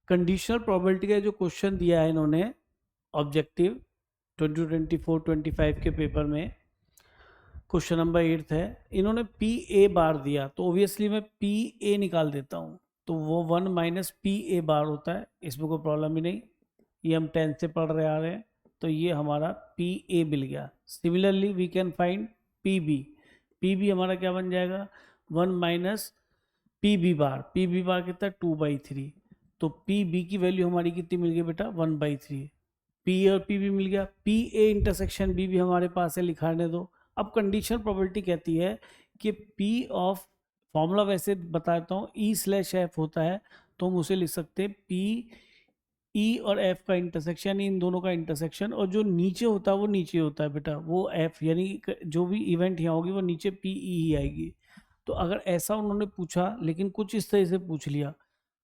Conditional probability का जो question दिया है इन्होंने ऑब्जेक्टिव 2024-25 के पेपर में, क्वेश्चन नंबर 8 है, इन्होंने पी ए बार दिया, तो ओबियसली मैं पी ए निकाल देता हूँ, तो वो 1 माइनस पी ए बार होता है, इसमें कोई प्रॉब्लम ही नहीं, ये हम 10 से पढ़ रहे आ रहे हैं, तो ये हमारा पी ए मिल गया। Similarly we can find P B हमारा क्या बन जाएगा, 1 माइनस पी बी बार कितना 2/3, तो पी बी की वैल्यू हमारी कितनी मिल गई बेटा 1/3, पी और पी बी मिल गया, पी ए इंटरसेक्शन बी भी हमारे पास है, लिखाने दो। अब कंडीशनल प्रोबेबिलिटी कहती है कि पी ऑफ, फॉर्मूला वैसे बताता हूँ, ई स्लैश एफ होता है, तो हम उसे लिख सकते हैं पी ई और एफ का इंटरसेक्शन, इन दोनों का इंटरसेक्शन, और जो नीचे होता है वो नीचे होता है बेटा, वो एफ, यानी जो भी इवेंट यहाँ होगी वो नीचे पी ई ही आएगी। तो अगर ऐसा उन्होंने पूछा, लेकिन कुछ इस तरह से पूछ लिया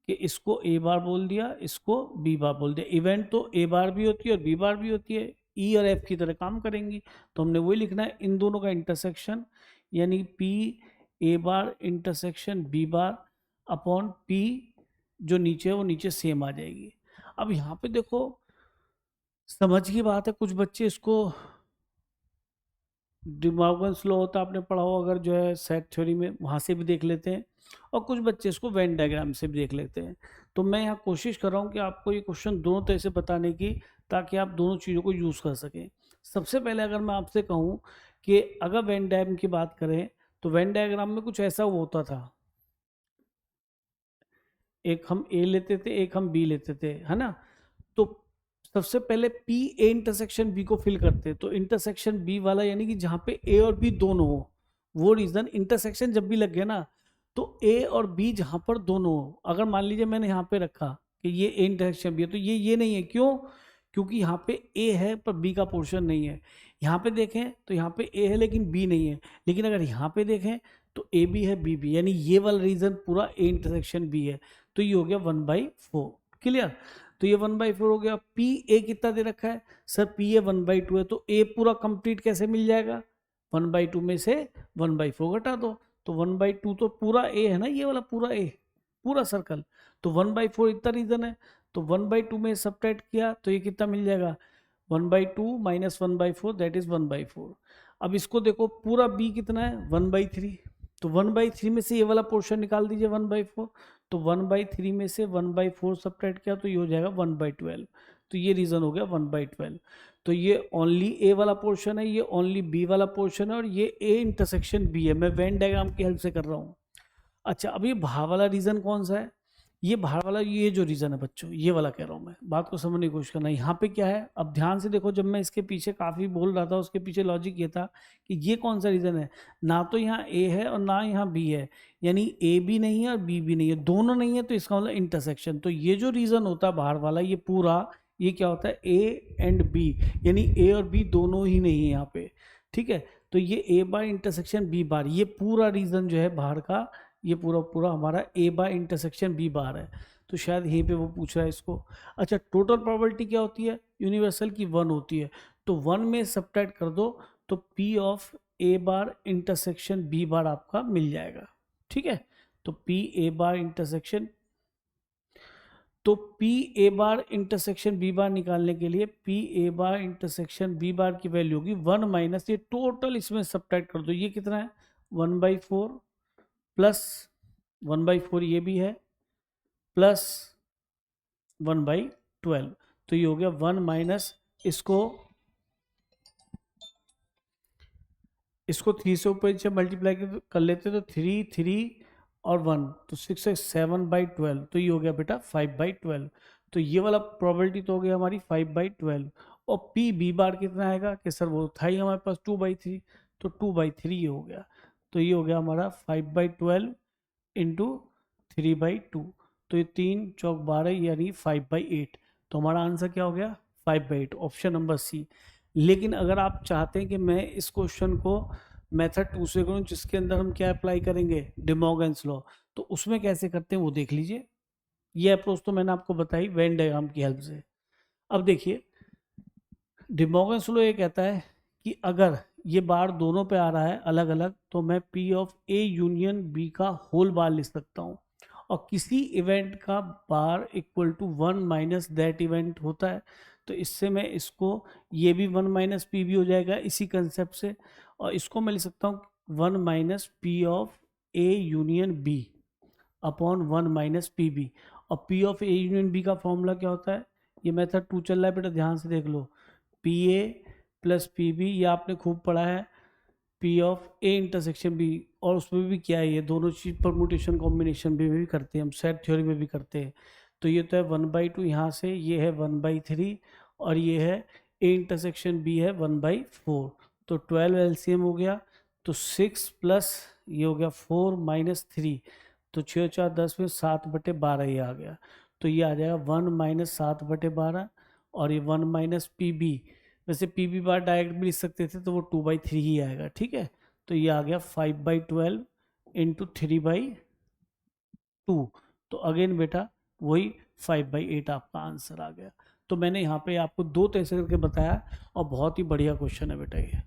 कि इसको ए बार बोल दिया, इसको बी बार बोल दिया, इवेंट तो ए बार भी होती है और बी बार भी होती है, ई और एफ की तरह काम करेंगी, तो हमने वही लिखना है, इन दोनों का इंटरसेक्शन, यानी P A bar intersection B bar upon P जो नीचे है वो नीचे सेम आ जाएगी। अब यहाँ पे देखो समझ की बात है, कुछ बच्चे इसको डिमॉर्गन्स लॉ होता आपने पढ़ा हो अगर जो है सेट थ्योरी में, वहाँ से भी देख लेते हैं, और कुछ बच्चे इसको वेन डायग्राम से भी देख लेते हैं। तो मैं यहाँ कोशिश कर रहा हूँ कि आपको ये क्वेश्चन दोनों तरह से बताने की, ताकि आप दोनों चीज़ों को यूज़ कर सकें। सबसे पहले अगर मैं आपसे कहूँ कि अगर वेन डायग्राम की बात करें, तो वेन डायग्राम में कुछ ऐसा होता था, एक हम ए लेते थे, एक हम बी लेते थे, है ना। तो सबसे पहले पी ए इंटरसेक्शन बी को फिल करते, तो इंटरसेक्शन बी वाला यानी कि जहाँ पे ए और बी दोनों हो, वो रीजन इंटरसेक्शन जब भी लग गया ना, तो ए और बी जहाँ पर दोनों हो, अगर मान लीजिए मैंने यहाँ पे रखा कि ये ए इंटरसेक्शन बी है, तो ये नहीं है, क्यों, क्योंकि यहाँ पे ए है पर बी का पोर्शन नहीं है। यहाँ पे देखें तो यहाँ पे ए है लेकिन बी नहीं है, लेकिन अगर यहाँ पे देखें तो ए बी है बी बी, यानी ये वाला रीजन पूरा ए इंटरसेक्शन बी है, तो ये हो गया 1/4। क्लियर, तो ये 1/4 हो गया। पी ए कितना दे रखा है सर, पी ए 1/2 है, तो ए पूरा कंप्लीट कैसे मिल जाएगा, 1/2 में से 1/4 घटा दो, तो 1/2 तो पूरा ए है ना, ये वाला पूरा ए, पूरा सर्कल, तो 1/4 इतना रीजन है, तो 1/2 में सब्ट्रैक्ट किया तो ये कितना मिल जाएगा, 1/2 माइनस 1/4 दैट इज 1/4। अब इसको देखो पूरा बी कितना है 1/3, तो 1/3 में से ये वाला पोर्शन निकाल दीजिए 1/4, तो 1/3 में से 1/4 सब्ट्रैक्ट किया तो ये हो जाएगा 1/12, तो ये रीजन हो गया 1/12। तो ये ओनली ए वाला पोर्शन है, ये ओनली बी वाला पोर्शन है, और ये ए इंटरसेक्शन बी है, मैं वेन डायग्राम की हेल्प से कर रहा हूँ। अच्छा, अब ये बाहर वाला रीजन कौन सा है, ये बाहर वाला, ये जो रीजन है बच्चों, ये वाला कह रहा हूँ मैं, बात को समझने की कोशिश करना। यहाँ पे क्या है, अब ध्यान से देखो, जब मैं इसके पीछे काफ़ी बोल रहा था, उसके पीछे लॉजिक ये था कि ये कौन सा रीजन है, ना तो यहाँ ए है और ना यहाँ बी है, यानी ए भी नहीं है और बी भी नहीं है, दोनों नहीं है, तो इसका मतलब इंटरसेक्शन। तो ये जो रीजन होता है बाहर वाला, ये पूरा, ये क्या होता है, ए एंड बी, यानी ए और बी दोनों ही नहीं है यहाँ पे, ठीक है। तो ये ए बार इंटरसेक्शन बी बार, ये पूरा रीजन जो है बाहर का, ये पूरा पूरा हमारा ए बार इंटरसेक्शन बी बार है, तो शायद यहीं पे वो पूछ रहा है इसको। अच्छा, टोटल प्रोबेबिलिटी क्या होती है यूनिवर्सल की, 1 होती है, तो 1 में सब्ट्रैक्ट कर दो, तो P of A bar intersection B bar आपका मिल जाएगा, ठीक है। तो पी ए बार इंटरसेक्शन, तो P A bar intersection B bar निकालने के लिए P A bar intersection B bar की वैल्यू होगी 1 माइनस ये टोटल, इसमें सब्ट्रैक्ट कर दो, ये कितना है 1/4 प्लस 1/4 ये भी है, प्लस 1/12, तो ये हो गया 1 माइनस, इसको 3 से ऊपर से मल्टीप्लाई कर लेते तो 3 3 और 1, तो 6 है 7/12, तो ये हो गया बेटा 5/12, तो ये वाला प्रोबेबिलिटी तो हो गया हमारी 5/12। और पी बी बार कितना आएगा कि सर वो था ही हमारे पास 2/3, तो 2/3 ये हो गया, तो ये हो गया हमारा 5/12 इंटू 3/2, तो ये 3 चौक 12 यानी 5/8, तो हमारा आंसर क्या हो गया 5/8, ऑप्शन नंबर सी। लेकिन अगर आप चाहते हैं कि मैं इस क्वेश्चन को मेथड 2 से करूँ, जिसके अंदर हम क्या अप्लाई करेंगे, डे मॉर्गन्स लॉ, तो उसमें कैसे करते हैं वो देख लीजिए। ये अप्रोच तो मैंने आपको बताई वेन डायग्राम की हेल्प से। अब देखिए, डे मॉर्गन्स लॉ ये कहता है कि अगर ये बार दोनों पे आ रहा है अलग अलग, तो मैं P of A union B का होल बार लिख सकता हूँ, और किसी इवेंट का bar equal to 1 minus that event होता है, तो इससे मैं इसको, ये भी 1 माइनस पी भी हो जाएगा इसी कंसेप्ट से, और इसको मैं लिख सकता हूँ 1 minus P of A union B upon 1 minus P B. और P of A union B का फॉर्मूला क्या होता है, ये मेथड 2 चल रहा है बेटा, ध्यान से देख लो, P A plus P B, ये आपने खूब पढ़ा है, P of A intersection B, और उसमें भी क्या है, ये दोनों चीज परमुटेशन कॉम्बिनेशन में भी करते हैं हम, सेट थ्योरी में भी करते हैं। तो ये तो है 1/2 यहाँ से, ये है 1/3, और ये है ए इंटरसेक्शन बी है 1/4। तो 12 एलसीएम हो गया, तो 6 प्लस ये हो गया 4 माइनस 3, तो 6 4 10 में 7/12 ये आ गया। तो ये आ जाएगा 1 माइनस 7/12, और ये 1 माइनस पी बी, वैसे पी बी बार डायरेक्ट भी लिख सकते थे, तो वो 2/3 ही आएगा, ठीक है। तो ये आ गया 5/12 इंटू 3/2। तो अगेन बेटा वही 5/8 आपका आंसर आ गया। तो मैंने यहाँ पे आपको 2 तरह से करके बताया, और बहुत ही बढ़िया क्वेश्चन है बेटा ये।